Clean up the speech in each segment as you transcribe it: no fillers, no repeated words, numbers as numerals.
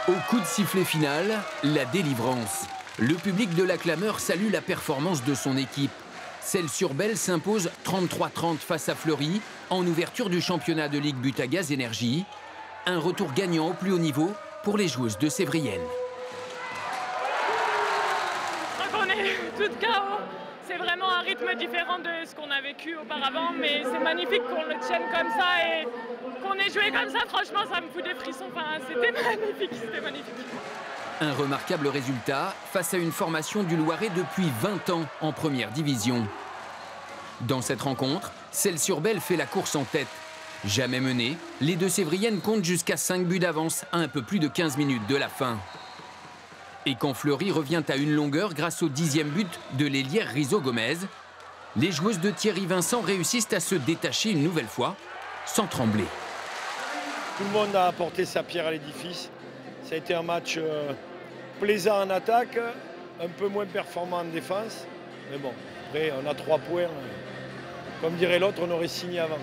Au coup de sifflet final, la délivrance. Le public de la Clameur salue la performance de son équipe. Celles-sur-Belle s'impose 33-30 face à Fleury en ouverture du championnat de Ligue Butagaz Énergie. Un retour gagnant au plus haut niveau pour les joueuses de Sévrienne. Je crois qu'on est toutes KO. C'est vraiment un rythme différent de ce qu'on a vécu auparavant, mais c'est magnifique qu'on le tienne comme ça et qu'on ait joué comme ça. Franchement, ça me fout des frissons. Enfin, c'était magnifique, c'était magnifique. Un remarquable résultat face à une formation du Loiret depuis 20 ans en première division. Dans cette rencontre, Celles-sur-Belle fait la course en tête. Jamais menée, les deux Sévriennes comptent jusqu'à 5 buts d'avance à un peu plus de 15 minutes de la fin. Et quand Fleury revient à une longueur grâce au 10e but de l'ailière Rizzo-Gomez, les joueuses de Thierry Vincent réussissent à se détacher une nouvelle fois, sans trembler. Tout le monde a apporté sa pierre à l'édifice. Ça a été un match plaisant en attaque, un peu moins performant en défense. Mais bon, après, on a 3 points. Comme dirait l'autre, on aurait signé avant.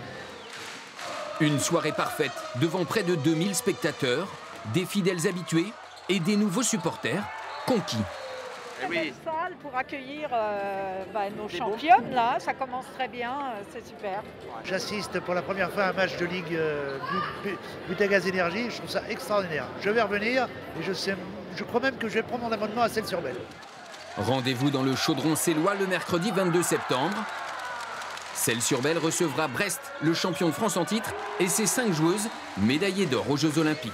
Une soirée parfaite devant près de 2000 spectateurs, des fidèles habitués et des nouveaux supporters conquis. Très belle salle pour accueillir nos championnes, là, ça commence très bien, c'est super. J'assiste pour la première fois à un match de Ligue Butagaz Énergie, je trouve ça extraordinaire. Je vais revenir et je crois même que je vais prendre mon abonnement à Celles-sur-Belle. Rendez-vous dans le Chaudron Célois le mercredi 22 septembre. Celles-sur-Belle recevra Brest, le champion de France en titre, et ses 5 joueuses médaillées d'or aux Jeux Olympiques.